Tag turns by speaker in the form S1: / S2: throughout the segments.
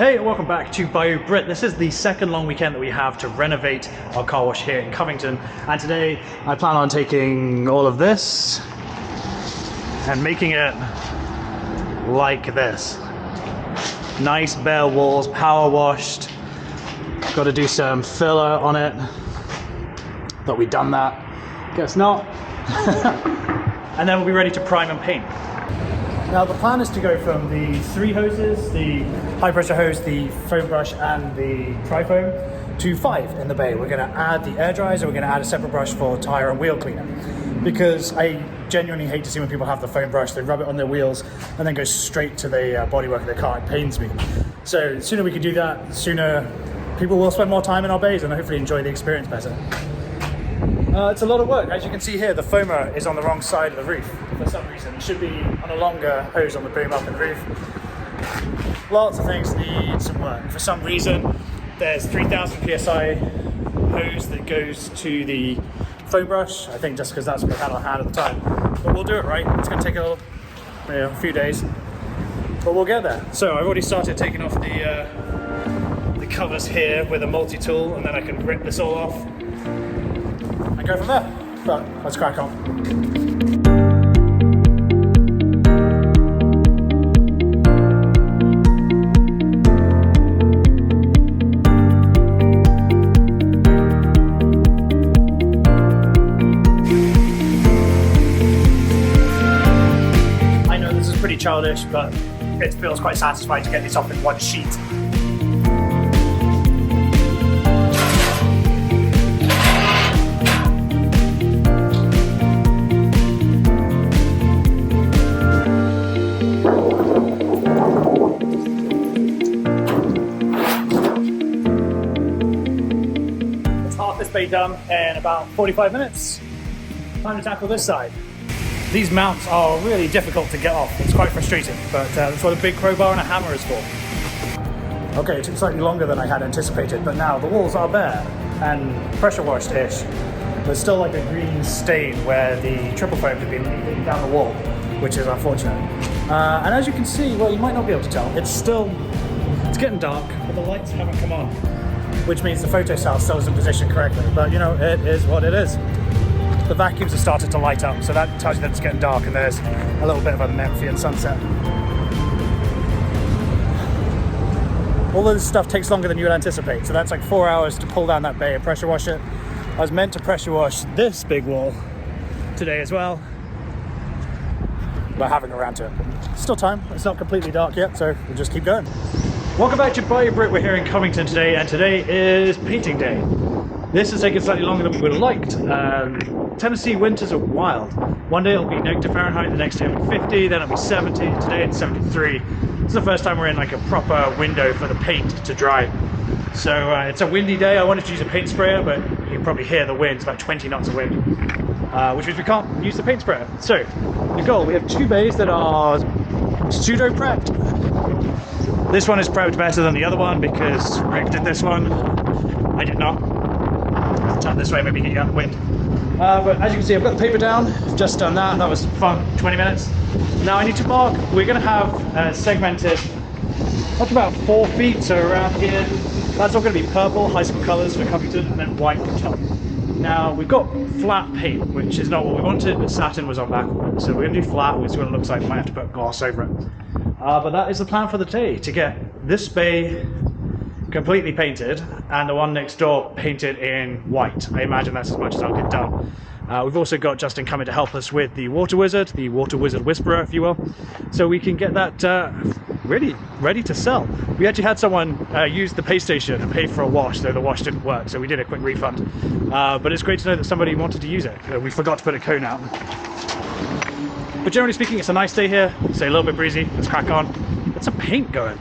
S1: Hey, welcome back to Bayou Brit. This is the second long weekend that we have to renovate our car wash here in Covington. And today I plan on taking all of this and making it like this. Nice bare walls, power washed. Got to do some filler on it. Thought we'd done that. Guess not. And then we'll be ready to prime and paint. Now the plan is to go from the 3 hoses, the high pressure hose, the foam brush and the tri-foam, to 5 in the bay. We're going to add the air dryers and we're going to add a separate brush for tyre and wheel cleaner. Because I genuinely hate to see when people have the foam brush, they rub it on their wheels and then go straight to the bodywork of their car. It pains me. So the sooner we can do that, the sooner people will spend more time in our bays and hopefully enjoy the experience better. It's a lot of work. As you can see here, the foamer is on the wrong side of the roof for some reason. It should be on a longer hose on the boom up in the roof. Lots of things need some work. For some reason, there's 3000 psi hose that goes to the foam brush. I think just because that's what we had on hand at the time. But we'll do it right. It's going to take a few days, but we'll get there. So I've already started taking off the covers here with a multi-tool, and then I can rip this all off and go from there. But let's crack on. I know this is pretty childish, but it feels quite satisfying to get these off in one sheet. Bay done in about 45 minutes. Time to tackle this side. These mounts are really difficult to get off. It's quite frustrating, but that's what a big crowbar and a hammer is for. Okay, it took slightly longer than I had anticipated, but now the walls are bare and pressure washed-ish. There's still like a green stain where the triple foam had been leaking down the wall, which is unfortunate. And as you can see, well, you might not be able to tell, it's getting dark, but the lights haven't come on, which means the photo cell still isn't positioned correctly. But you know, it is what it is. The vacuums have started to light up, so that tells you that it's getting dark and there's a little bit of a Memphian sunset. All of this stuff takes longer than you would anticipate, so that's like 4 hours to pull down that bay and pressure wash it. I was meant to pressure wash this big wall today as well, but I haven't got around to it. Still time, it's not completely dark yet, so we'll just keep going. Welcome back to Bayou Brit. We're here in Covington today, and today is painting day. This has taken slightly longer than we would have liked. Tennessee winters are wild. One day it'll be -Fahrenheit, the next day it'll be 50, then it'll be 70, today it's 73. This is the first time we're in like a proper window for the paint to dry. So it's a windy day. I wanted to use a paint sprayer, but you can probably hear the wind. It's about 20 knots of wind, which means we can't use the paint sprayer. So the goal, we have 2 bays that are pseudo prepped. This one is prepped better than the other one because Rick did this one. I did not. Let's turn this way, maybe get you out of the wind. But as you can see, I've got the paper down. I've just done that. That was fun, 20 minutes. Now I need to mark. We're going to have segmented, that's about 4 feet, so around here. That's all going to be purple, high school colors for Covington, and then white for top. Now we've got flat paint, which is not what we wanted, but satin was on back of it. So we're going to do flat, which is what it looks like. We might have to put gloss over it. But that is the plan for the day, to get this bay completely painted and the one next door painted in white. I imagine that's as much as I'll get done. We've also got Justin coming to help us with the water wizard whisperer, if you will, so we can get that really ready to sell. We actually had someone use the pay station and pay for a wash, though the wash didn't work, so we did a quick refund. But it's great to know that somebody wanted to use it. We forgot to put a cone out. But generally speaking, it's a nice day here. It's a little bit breezy. Let's crack on. Get some paint going.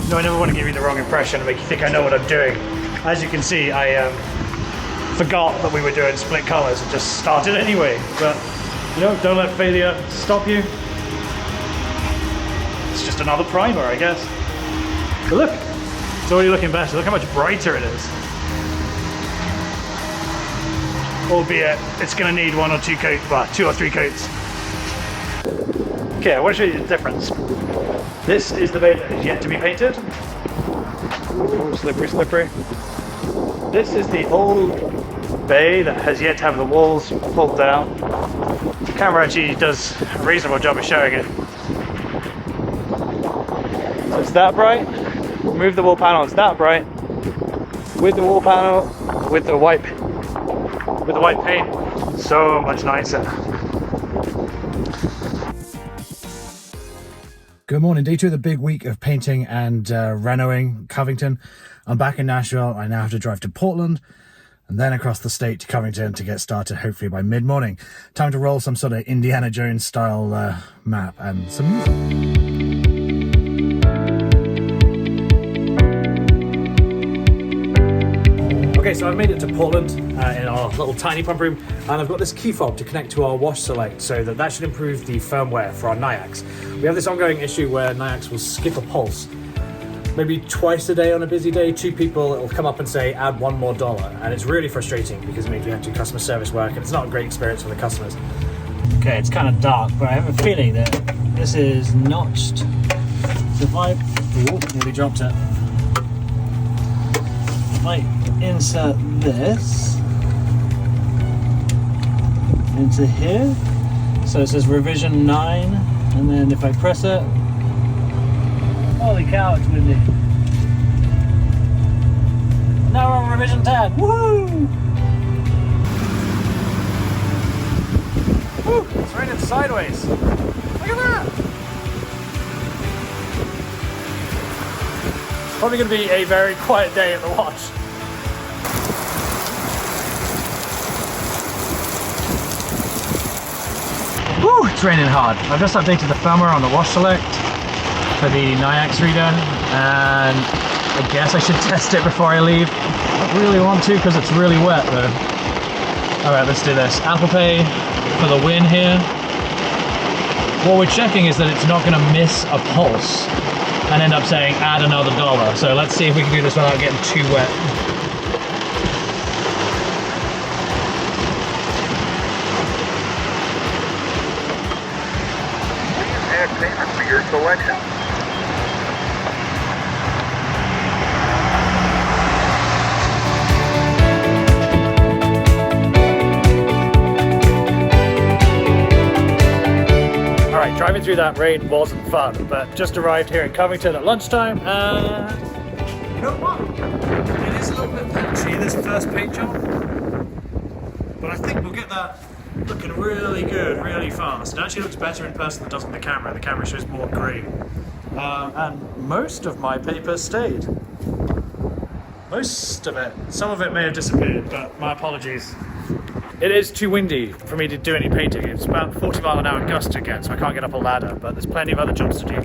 S1: No, I never want to give you the wrong impression and make you think I know what I'm doing. As you can see, I forgot that we were doing split colours and just started anyway. But you know, don't let failure stop you. It's just another primer, I guess. But look, it's already looking better. Look how much brighter it is. Albeit, it's going to need 1 or 2 coats, well, 2 or 3 coats. Okay, I want to show you the difference. This is the bay that is yet to be painted. Ooh, slippery, slippery. This is the old bay that has yet to have the walls pulled down. The camera actually does a reasonable job of showing it. So it's that bright. Remove the wall panel, it's that bright. With the wall panel, with the white paint, so much nicer. Good morning, day 2 of the big week of painting and renoing Covington. I'm back in Nashville. I now have to drive to Portland and then across the state to Covington to get started hopefully by mid-morning. Time to roll some sort of Indiana Jones style map and some music. Okay, so I've made it to Portland in our little tiny pump room, and I've got this key fob to connect to our wash select so that should improve the firmware for our Nyax. We have this ongoing issue where Nyax will skip a pulse. Maybe twice a day on a busy day, 2 people, it'll come up and say, add $1 more, and it's really frustrating because it means we have to do customer service work and it's not a great experience for the customers. Okay, it's kind of dark, but I have a feeling that this is notched. So if I, nearly dropped it. If I insert this into here, so it says revision 9, and then if I press it, holy cow, it's windy. Now we're on revision 10. Woo! Woo! It's raining sideways. Look at that! It's probably going to be a very quiet day at the wash. Woo! It's raining hard. I've just updated the firmware on the wash select for the Nyax reader, and I guess I should test it before I leave. I don't really want to because it's really wet though. Alright, let's do this. Apple Pay for the win here. What we're checking is that it's not going to miss a pulse and end up saying add another $1. So let's see if we can do this without getting too wet.
S2: Please add payment for your selection.
S1: Alright, driving through that rain wasn't fun, but just arrived here in Covington at lunchtime, and you know what? It is a little bit patchy, this first paint job, but I think we'll get that looking really good, really fast. It actually looks better in person than it does on the camera. The camera shows more green. And most of my paper stayed. Most of it. Some of it may have disappeared, but my apologies. It is too windy for me to do any painting. It's about 40 mile an hour gust again, so I can't get up a ladder, but there's plenty of other jobs to do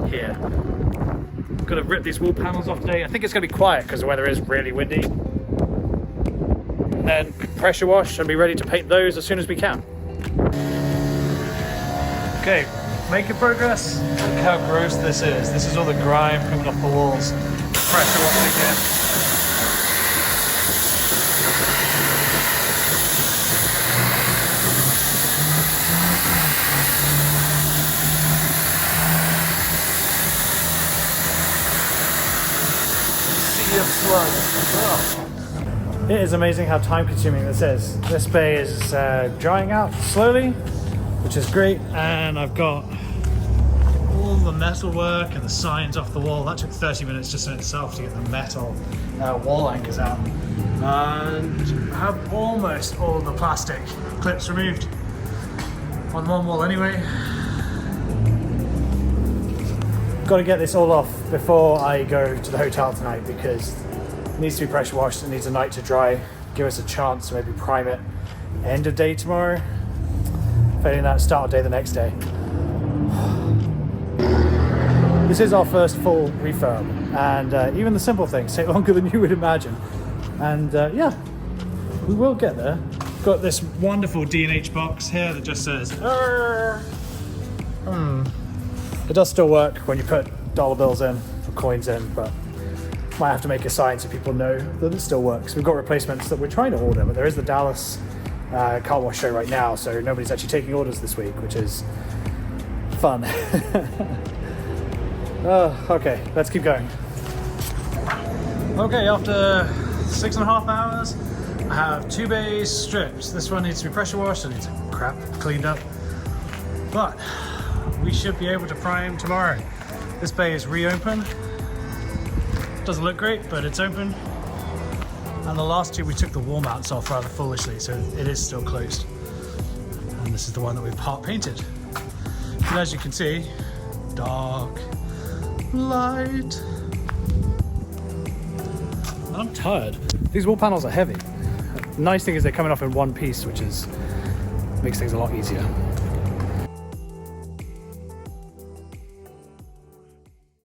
S1: here. I'm gonna rip these wall panels off today. I think it's gonna be quiet because the weather is really windy. Then pressure wash and be ready to paint those as soon as we can. Okay, making progress. Look how gross this is. This is all the grime coming off the walls. Pressure wash again. It is amazing how time consuming this is. This bay is drying out slowly, which is great, and I've got all the metal work and the signs off the wall. That took 30 minutes just in itself to get the metal wall anchors out, and I have almost all the plastic clips removed on one wall anyway. Got to get this all off before I go to the hotel tonight because it needs to be pressure washed. It needs a night to dry. Give us a chance to maybe prime it end of day tomorrow. Failing that, start of day the next day. This is our first full refurb, and even the simple things take longer than you would imagine. And yeah, we will get there. Got this wonderful D&H box here that just says, It does still work when you put dollar bills in or coins in, but might have to make a sign so people know that it still works. We've got replacements that we're trying to order, but there is the Dallas car wash show right now, so nobody's actually taking orders this week, which is fun. Okay, let's keep going. Okay, after 6.5 hours, I have 2 bays stripped. This one needs to be pressure washed, and needs crap cleaned up. But we should be able to prime tomorrow. This bay is reopened. Doesn't look great, but it's open. And the last two, we took the wall mounts off rather foolishly, so it is still closed. And this is the one that we've part painted. And as you can see, dark, light. And I'm tired. These wall panels are heavy. The nice thing is they're coming off in one piece, which makes things a lot easier.